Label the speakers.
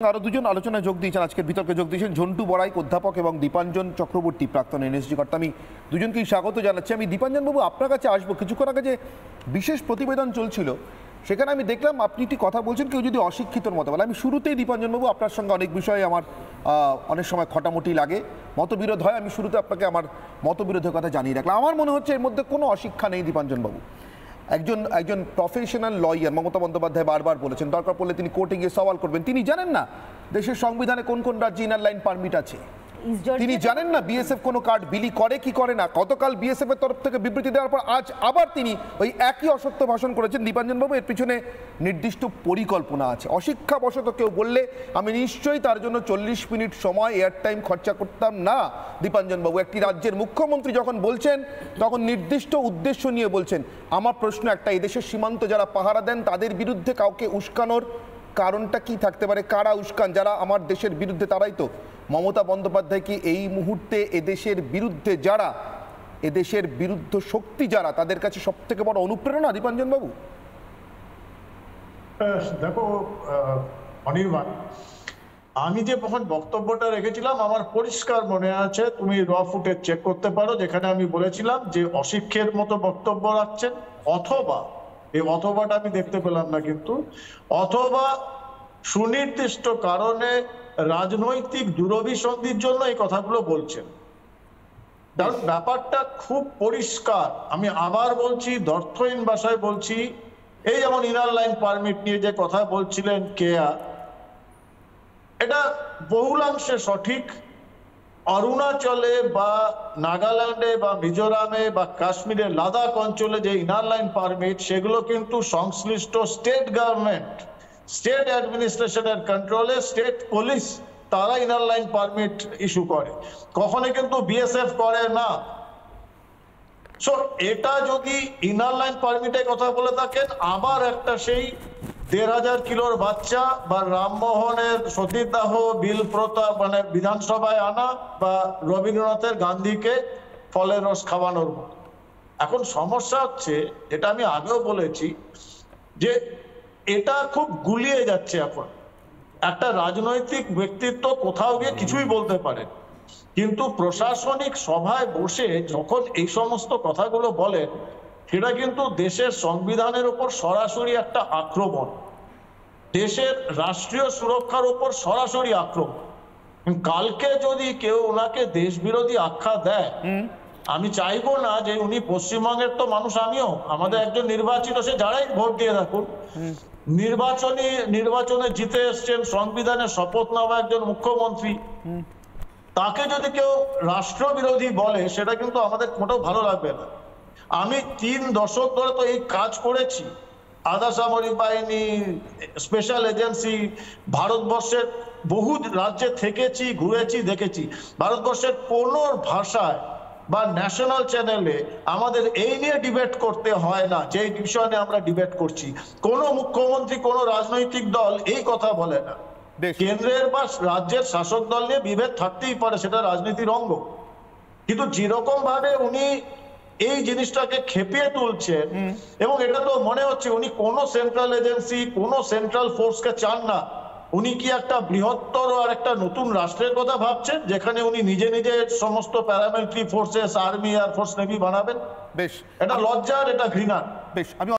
Speaker 1: আরো দুজন আলোচনায় যোগ দিয়েছেন, আজকের বিতর্কে যোগ দিয়েছেন ঝন্টু বড়াইক অধ্যাপক এবং দীপাঞ্জন চক্রবর্তী প্রাক্তন এনএসজি কর্তা। আমি দুজনকেই স্বাগত জানাচ্ছি। আমি দীপাঞ্জন বাবু আপনার কাছে আসবো। কিছুক্ষণ আগে যে বিশেষ প্রতিবেদন চলছিল সেখানে আমি দেখলাম আপনি একটি কথা বলছেন, কেউ যদি অশিক্ষিতর মতো বলে। আমি শুরুতেই দীপাঞ্জন বাবু আপনার সঙ্গে অনেক বিষয়ে আমার অনেক সময় খটামটি লাগে, মতবিরোধ হয়। আমি শুরুতে আপনাকে আমার মতবিরোধের কথা জানিয়ে রাখলাম। আমার মনে হচ্ছে এর মধ্যে কোনো অশিক্ষা নেই দীপাঞ্জন বাবু। একজন প্রফেশনাল লয়ার মমতা বন্দ্যোপাধ্যায় বারবার বলেছেন দরকার পড়লে তিনি কোর্টে গিয়ে সওয়াল করবেন। তিনি জানেন না দেশের সংবিধানে কোন কোন রাজ্যে ইনার লাইন পারমিট আছে। তিনি জানেন না বিএসএফ কোনো কার্ড বিলি করে কি করে না। গতকাল বিএসএফ এর তরফ থেকে বিবৃতি দেওয়ার পর আজ আবার তিনি ওই একই অসত্য ভাষণ করেছেন। দীপাঞ্জন বাবু, এর পিছনে নির্দিষ্ট পরিকল্পনা আছে। অশিক্ষাবশত কেউ বললে আমি নিশ্চয়ই তার জন্য 40 মিনিট সময় এয়ার টাইম খরচা করতাম না। দীপাঞ্জন বাবু, একটি রাজ্যের মুখ্যমন্ত্রী যখন বলছেন তখন নির্দিষ্ট উদ্দেশ্য নিয়ে বলছেন। আমার প্রশ্ন একটা, এই দেশের সীমান্ত যারা পাহারা দেন তাদের বিরুদ্ধে কাউকে উস্কানোর কারণটা কি থাকতে পারে? কারা উস্কান? যারা আমার দেশের বিরুদ্ধে, তারাই তো। মমতা বন্দ্যোপাধ্যায় কি এই মুহূর্তে এদেশের বিরুদ্ধে যারা, এদেশের বিরুদ্ধ শক্তি যারা, তাদের কাছে সব থেকে বড় অনুপ্রেরণা দীপাঞ্জন বাবু?
Speaker 2: দেখো অনির্বাণ, আমি যে যখন বক্তব্যটা রেখেছিলাম আমার পরিষ্কার মনে আছে, তুমি র ফুটেজ চেক করতে পারো, যেখানে আমি বলেছিলাম যে অশিক্ষের মতো বক্তব্য রাখছেন, অথবা এই অথবাটা আমি দেখতে পেলাম না, কিন্তু অথবা সুনির্দিষ্ট কারণে রাজনৈতিক দুরভিসন্ধির জন্য এই কথাগুলো বলছেন। কারণ ব্যাপারটা খুব পরিষ্কার। আমি আবার বলছি, দর্থহীন ভাষায় বলছি, এই যেমন ইনার লাইন পারমিট নিয়ে যে কথা বলছিলেন কেয়া, এটা বহুলাংশে সঠিক। অরুণাচলে বা নাগাল্যান্ডে বা মিজোরামে বা কাশ্মীরে লাদাখ অঞ্চলে যে ইনার লাইন পারমিট, সেগুলো কিন্তু সংশ্লিষ্ট স্টেট গভর্নমেন্ট, স্টেট অ্যাডমিনিস্ট্রেশনের কন্ট্রোলে স্টেট পুলিশ, তারা ইনার লাইন পারমিট ইস্যু করে, কখনো কিন্তু বিএসএফ করে না। সো এটা যদি ইনার লাইন পারমিটের কথা বলে থাকেন, আবার একটা সেই ১,৫০০ কিলোর বাচ্চা বা রামমোহনের সতীদাহ বিল প্রথা মানে বিধানসভায় আনা, বা রবীন্দ্রনাথের গান্ধীকে ফলের রস খাওয়ানোর মতো। এখন সমস্যা হচ্ছে, এটা আমি আগেও বলেছি, যে এটা খুব গুলিয়ে যাচ্ছে। এখন একটা রাজনৈতিক ব্যক্তিত্ব কোথাও গিয়ে কিছুই বলতে পারে, কিন্তু প্রশাসনিক সভায় বসে যখন এই সমস্ত কথাগুলো বলেন, সেটা কিন্তু দেশের সংবিধানের উপর সরাসরি একটা আক্রমণ, দেশের রাষ্ট্রীয় সুরক্ষার উপর সরাসরি আক্রমণ। কালকে যদি কেউ ওনাকে দেশ বিরোধী আখ্যা দেয়, আমি চাইবো না যে উনি, পশ্চিমবঙ্গের তো মানুষ, আমিও, আমাদের একজন নির্বাচিত, সে যারাই ভোট দিয়ে থাকুন, নির্বাচনে জিতে এসছেন, সংবিধানের শপথ নেওয়া একজন মুখ্যমন্ত্রী, তাকে যদি কেউ রাষ্ট্রবিরোধী বলে, সেটা কিন্তু আমাদের মোটেও ভালো লাগবে না। আমি 3 দশক ধরে তো এই কাজ করেছি, আধা সামরিক বাহিনী, স্পেশাল এজেন্সি, ভারতবর্ষের বহু রাজ্যে থেকেছি, ঘুরেছি, দেখেছি। ভারতবর্ষের কোনো ভাষায় বা ন্যাশনাল চ্যানেলে আমাদের এই নিয়ে ডিবেট করতে হয় না, যে বিষয় নিয়ে আমরা ডিবেট করছি। কোনো মুখ্যমন্ত্রী, কোনো রাজনৈতিক দল এই কথা বলে না। কেন্দ্রের বা রাজ্যের শাসক দল নিয়ে বিভেদ থাকতেই পারে, সেটা রাজনীতির অঙ্গ, কিন্তু যেরকম ভাবে উনি এই জিনিসটাকে খেপিয়ে তুলছেন, এবং এটা তো মনে হচ্ছে উনি কোনো সেন্ট্রাল এজেন্সি, কোনো সেন্ট্রাল ফোর্সকে চান না। উনি কি একটা বৃহত্তর আর একটা নতুন রাষ্ট্রের কথা ভাবছেন, যেখানে উনি নিজে নিজে সমস্ত paramilitary forces, army, air force, navy বানাবেন? বেশ, এটা লজ্জার, এটা ঘৃণা।
Speaker 1: বেশ, আমি